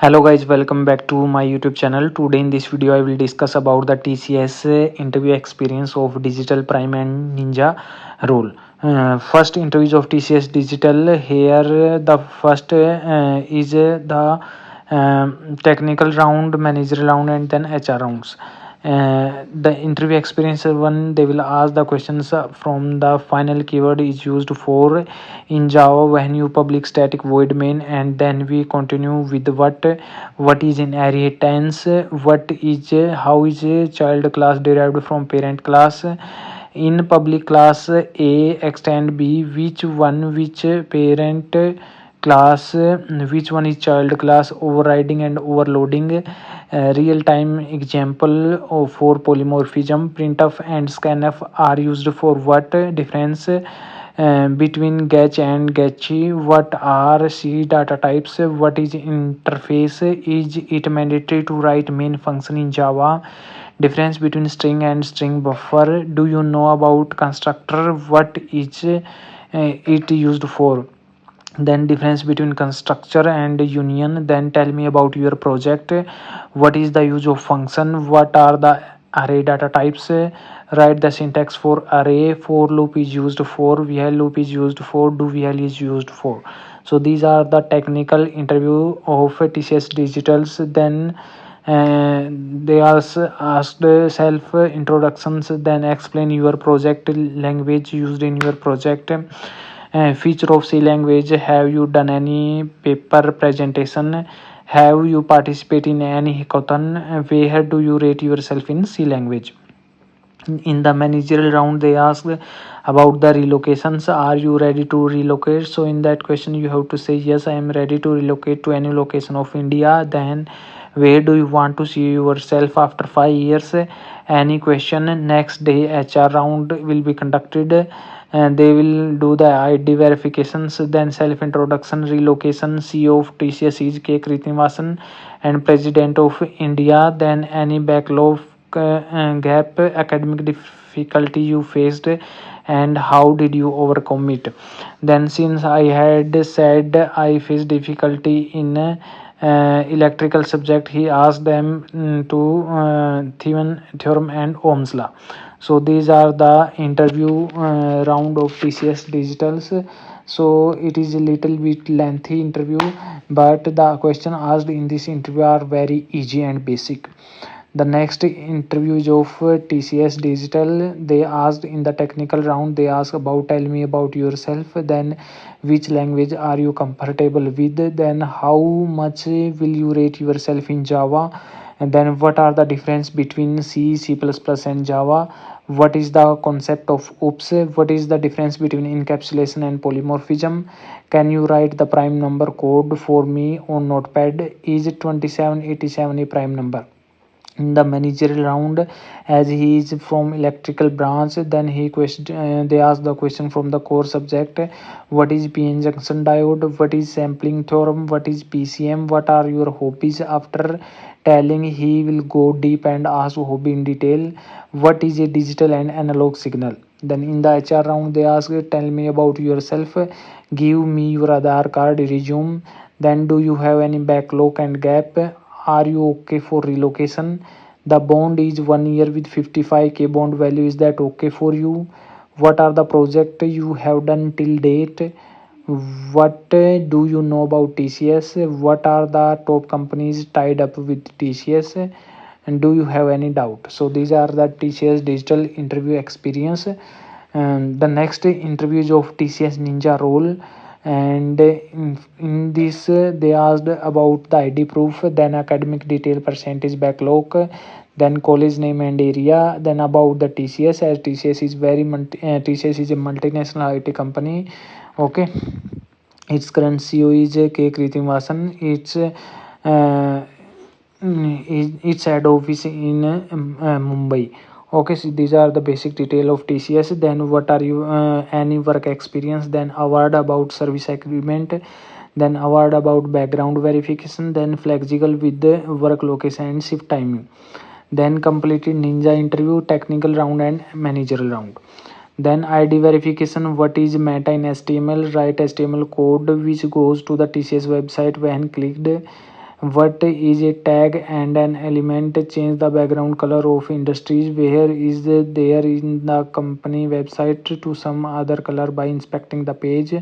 Hello guys, welcome back to my YouTube channel. Today in this video I will discuss about the TCS interview experience of Digital Prime and Ninja role. First interviews of TCS Digital. Here the first is the technical round, managerial round, and then HR rounds. The interview experience one, they will ask the questions from the final keyword is used for in Java when you public static void main, and then we continue with what is in array tense, what is how is a child class derived from parent class, in public class A extend B, which parent class, which one is child class, overriding and overloading, real time example for polymorphism, printf and scanf are used for what, difference between Getch and Getchy, what are C data types, what is interface, is it mandatory to write main function in Java, difference between string and string buffer, do you know about constructor, what is it used for, then difference between constructor and union, then tell me about your project, what is the use of function, what are the array data types, write the syntax for array, for loop is used for, while loop is used for, do while is used for. So these are the technical interview of TCS Digitals. Then they also asked self introductions, then explain your project, language used in your project, feature of C language, have you done any paper presentation, have you participated in any hackathon, where do you rate yourself in C language. In the managerial round they asked about the relocations, are you ready to relocate, so in that question you have to say yes, I am ready to relocate to any location of India. Then where do you want to see yourself after 5 years, any question. Next day HR round will be conducted, and they will do the ID verifications, then self introduction, relocation. CEO of TCS is K Krithivasan and President of India. Then any backlog, gap, academic difficulty you faced, and how did you overcome it. Then since I had said I faced difficulty in electrical subject, he asked them to theorem and Ohm's law. So these are the interview round of TCS Digitals. So it is a little bit lengthy interview, but the question asked in this interview are very easy and basic. The next interviews of TCS Digital, they asked in the technical round, they asked about tell me about yourself, then which language are you comfortable with, then how much will you rate yourself in Java, and then what are the difference between C++ and Java, what is the concept of oops, what is the difference between encapsulation and polymorphism, can you write the prime number code for me on notepad, is 2787 a prime number. In the managerial round, as he is from electrical branch, then they ask the question from the core subject, what is PN junction diode, what is sampling theorem, what is PCM, what are your hobbies. After telling, he will go deep and ask hobby in detail, what is a digital and analog signal. Then in the HR round they ask, tell me about yourself, give me your Aadhaar card, resume, then do you have any backlog and gap, are you okay for relocation, the bond is 1 year with 55k bond value, is that okay for you, what are the project you have done till date, what do you know about TCS, what are the top companies tied up with TCS, and do you have any doubt. So these are the TCS Digital interview experience. The next interview is of TCS Ninja role, and in this they asked about the ID proof, then academic detail, percentage, backlog, then college name and area, then about the TCS, as TCS is TCS is a multinational IT company. Okay, its current CEO is K Krithivasan. Its head office in Mumbai. Okay, so these are the basic detail of TCS. Then what are you any work experience, then award about service agreement, then award about background verification, then flexible with the work location and shift timing, then completed ninja interview, technical round and managerial round. Then ID verification, what is meta in HTML, write HTML code which goes to the TCS website when clicked, What is a tag and an element? Change the background color of industries. Where is there in the company website to some other color by inspecting the page?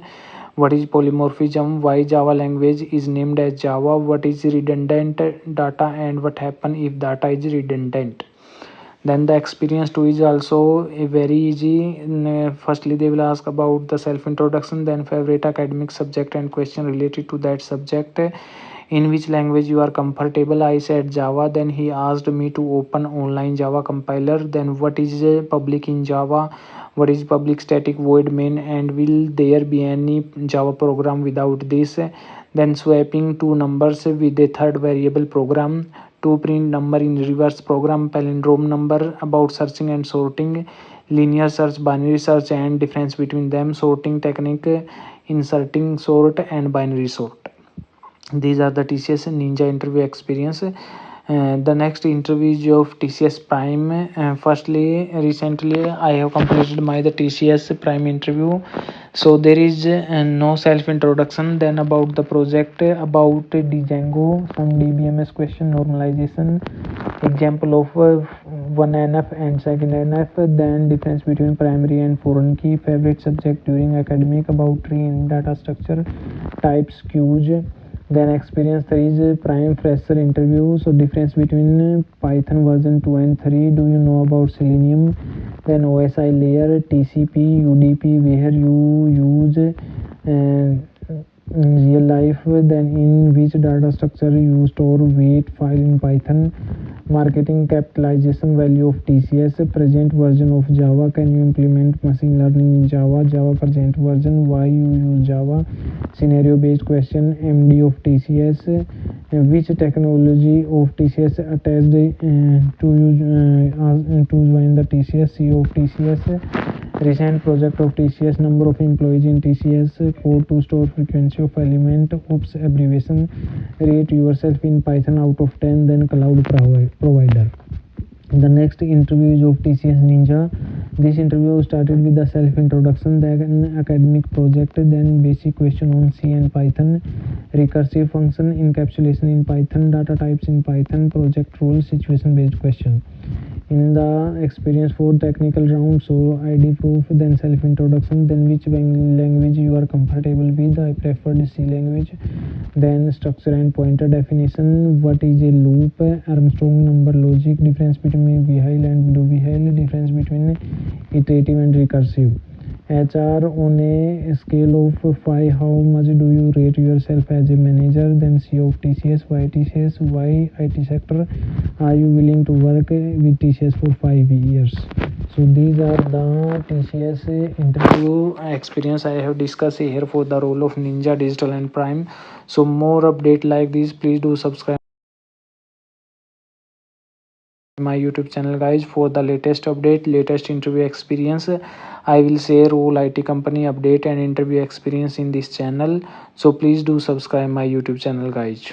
What is polymorphism? Why Java language is named as Java? What is redundant data and what happen if data is redundant? Then the experience 2 is also a very easy. Firstly they will ask about the self introduction, then favorite academic subject and question related to that subject. In which language you are comfortable? I said Java. Then he asked me to open online Java compiler. Then what is public in Java? What is public static void main, and will there be any Java program without this? Then swapping two numbers with a third variable program, to print number in reverse program, palindrome number, about searching and sorting, linear search, binary search and difference between them, sorting technique, inserting sort and binary sort. These are the TCS Ninja interview experience. The next interview is of TCS Prime. Firstly, recently I have completed my the TCS Prime interview. So there is no self introduction. Then about the project, about Django, some DBMS question, normalization, example of one NF and second NF, then difference between primary and foreign key, favorite subject during academic, about tree in data structure, types, queues. Then experience 3 is prime fresher interview. So difference between Python version 2 and 3. Do you know about Selenium? Then OSI layer, TCP, UDP, where you use in real life. Then in which data structure you store weight file in Python. Marketing capitalization value of TCS. Present version of Java. Can you implement machine learning in Java? Java present version. Why you use Java? Scenario based question. MD of TCS. Which technology of TCS attached to join the TCS? CEO of TCS. Recent project of TCS. Number of employees in TCS. Code to store frequency of element. OPS abbreviation. Rate yourself in Python out of 10. Then cloud provider. The next interview is of TCS Ninja. This interview started with the self introduction, then academic project, then basic question on C and Python, recursive function, encapsulation in Python, data types in Python, project role, situation based question. In the experience 4 technical round, so ID proof, then self introduction, then which language you are comfortable with. I preferred C language. Then structure and pointer definition. What is a loop? Armstrong number logic. Difference between VHIL and do VHIL. Difference between iterative and recursive. HR on a scale of 5, how much do you rate yourself as a manager? Then CEO of TCS. Why TCS? Why IT sector? Are you willing to work with TCS for 5 years? So these are the TCS interview experience I have discussed here for the role of Ninja Digital and Prime. So more update like this, please do subscribe my YouTube channel guys for the latest update, latest interview experience. I will share all IT company update and interview experience in this channel. So please do subscribe my YouTube channel guys.